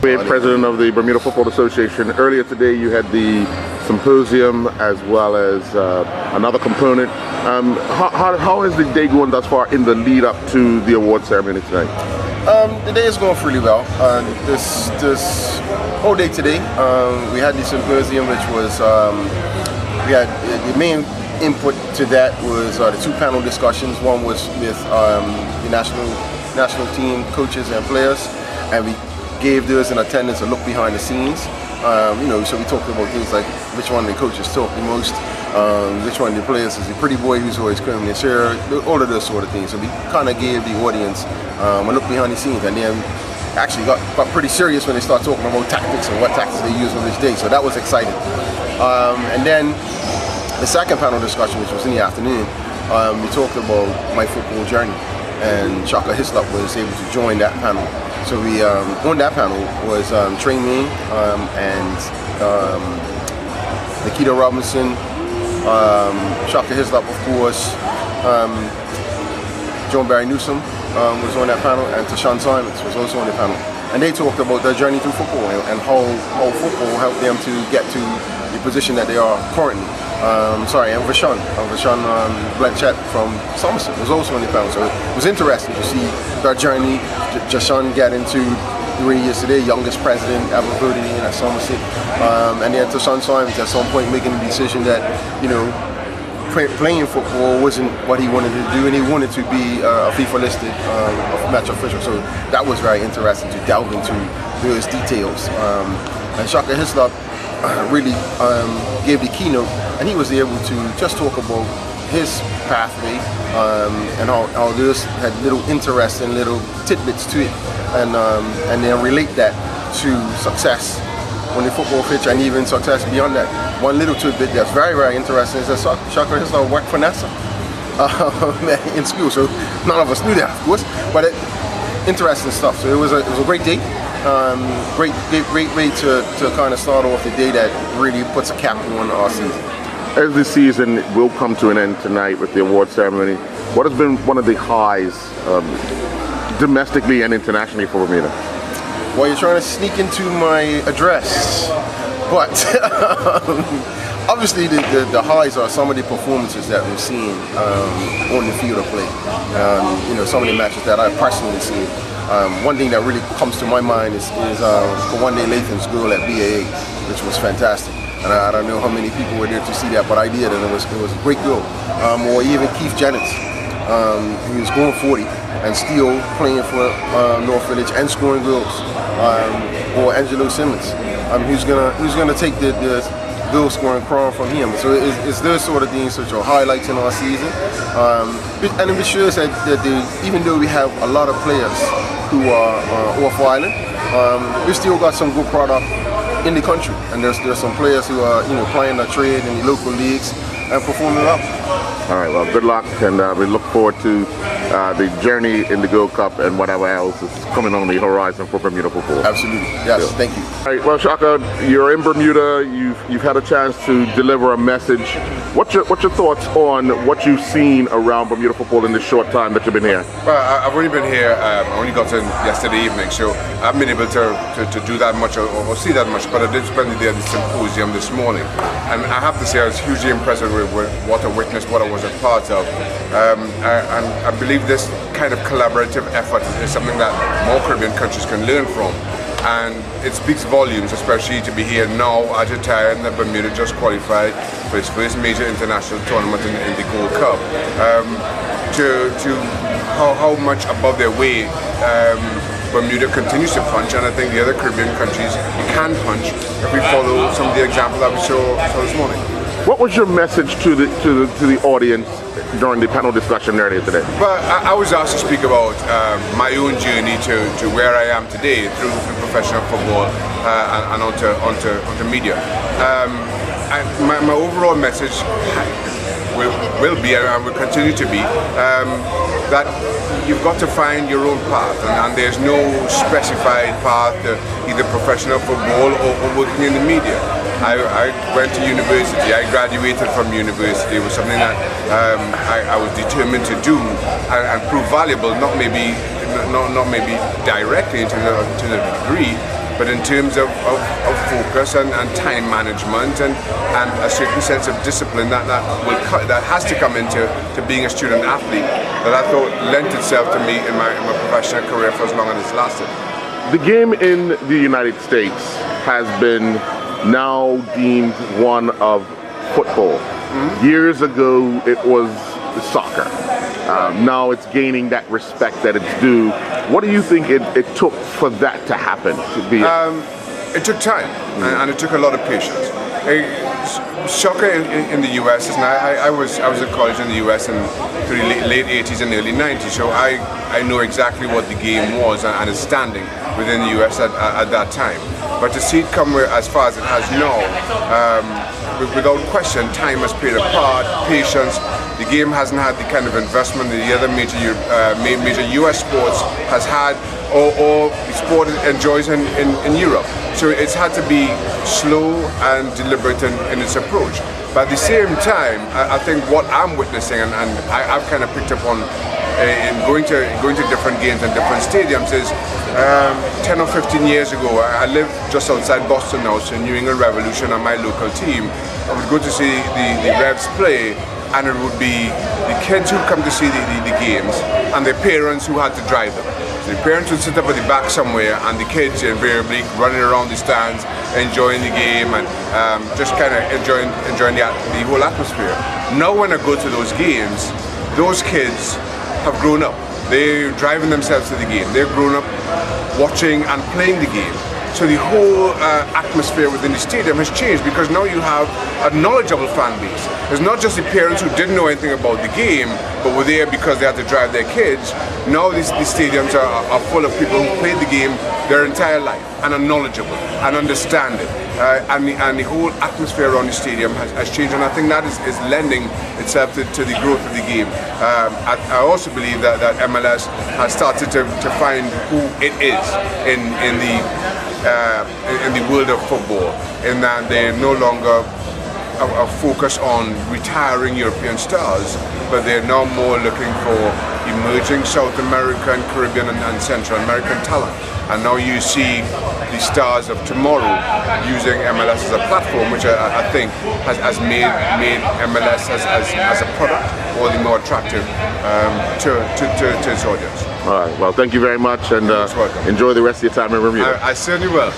President of the Bermuda Football Association. Earlier today you had the symposium as well as another component. How is the day going thus far in the lead up to the award ceremony tonight? The day is going really well. This whole day today, we had the symposium, which was, we had the main input to that was the two panel discussions. One was with the national team coaches and players, and we gave those in attendance a look behind the scenes. So we talked about things like which one of the coaches talk the most, which one of the players is the pretty boy who's always coming to share, all of those sort of things. So we kind of gave the audience a look behind the scenes, and then actually got pretty serious when they start talking about tactics and what tactics they use on this day. So that was exciting. And then the second panel discussion, which was in the afternoon, we talked about my football journey, and Shaka Hislop was able to join that panel. So we on that panel was Trey Ming and Nikita Robinson, Shaka Hislop, of course, John Barry Newsom was on that panel, and Tashawn Simons was also on the panel. And they talked about their journey through football and how football helped them to get to the position that they are currently. And Vashawn Blanchett from Somerset was also on the panel. So it was interesting to see their journey. Jashawn got into where he is today, youngest president ever voted in at Somerset. And then Tashawn Simons at some point making the decision that, playing football wasn't what he wanted to do, and he wanted to be a FIFA listed match official. So that was very interesting to delve into those details. And Shaka Hislop really gave the keynote, and he was able to just talk about his pathway and how this had little interest and little tidbits to it, and then relate that to success on the football pitch and even success beyond that. One little tidbit that's very, very interesting is that Shaka Hislop worked for NASA in school. So none of us knew that, of course, but interesting stuff. So it was a great day. Great way to kind of start off the day that really puts a cap on our season. As the season will come to an end tonight with the award ceremony, what has been one of the highs domestically and internationally for Bermuda? Well, you're trying to sneak into my address, but obviously the highs are some of the performances that we've seen on the field of play. Some of the matches that I've personally seen. One thing that really comes to my mind is for one day Lathan's goal at BFA, which was fantastic. And I don't know how many people were there to see that, but I did, and it was a great goal. Or even Keith Jennings, who was going 40 and still playing for North Village and scoring goals. Or Angelo Simmons, who's gonna take the goal scoring crown from him. So it's those sort of things which are highlights in our season. And it shows that even though we have a lot of players who are off island, we still got some good product in the country, and there's some players who are playing their trade in the local leagues and performing well. All right, well, good luck, and we look forward to the journey in the Gold Cup and whatever else is coming on the horizon for Bermuda football. Absolutely, yes, yeah. Thank you. All right, well, Shaka, you're in Bermuda. You've had a chance to deliver a message. What's your thoughts on what you've seen around Bermuda football in this short time that you've been here? Well, I've only been here. I only got in yesterday evening, so I haven't been able to do that much or see that much. But I did spend the day at the symposium this morning, and I have to say I was hugely impressed with what I witnessed, what I was a part of. And I believe this kind of collaborative effort is something that more Caribbean countries can learn from. And it speaks volumes, especially to be here now at a time that Bermuda just qualified for its first major international tournament in the Gold Cup. To how much above their weight Bermuda continues to punch, and I think the other Caribbean countries can punch if we follow some of the examples that we saw this morning. What was your message to the audience during the panel discussion earlier today? Well, I was asked to speak about my own journey to where I am today through professional football and onto media. My overall message will be and will continue to be that you've got to find your own path, and there's no specified path to either professional football or working in the media. I went to university, I graduated from university. It was something that I was determined to do and prove valuable, not maybe directly to the degree, but in terms of focus and time management and a certain sense of discipline that has to come into being a student athlete, that I thought lent itself to me in my professional career for as long as it's lasted. The game in the United States has been now deemed one of football. Years ago it was soccer. Now it's gaining that respect that it's due. What do you think it took for that to happen? It took time, and it took a lot of patience. Shaka in the US, and I was at college in the US in the late 80s and early 90s, so I know exactly what the game was and its standing within the US at that time. But to see it come as far as it has now, without question, time has played a part, patience. The game hasn't had the kind of investment that the other major US sports has had, or the sport enjoys in Europe. So it's had to be slow and deliberate in its approach. But at the same time, I think what I'm witnessing, and I've kind of picked up on in going to different games and different stadiums, is 10 or 15 years ago, I live just outside Boston now, so New England Revolution and my local team. I would go to see the Revs play, and it would be the kids who come to see the games and their parents who had to drive them. So the parents would sit up at the back somewhere, and the kids invariably running around the stands, enjoying the game and just kind of enjoying the whole atmosphere. Now when I go to those games, those kids have grown up. They're driving themselves to the game. They've grown up watching and playing the game. So the whole atmosphere within the stadium has changed, because now you have a knowledgeable fan base. It's not just the parents who didn't know anything about the game, but were there because they had to drive their kids. Now these stadiums are full of people who played the game their entire life and are knowledgeable and understand it. And the whole atmosphere around the stadium has changed, and I think that is lending itself to the growth of the game. I also believe that MLS has started to find who it is in the world of football, in that they're no longer a focus on retiring European stars, but they're now more looking for emerging South American, Caribbean and Central American talent. And now you see the stars of tomorrow using MLS as a platform, which I think has made MLS as a product all the more attractive to its audience. All right, well, thank you very much, and enjoy the rest of your time in Bermuda. I certainly will.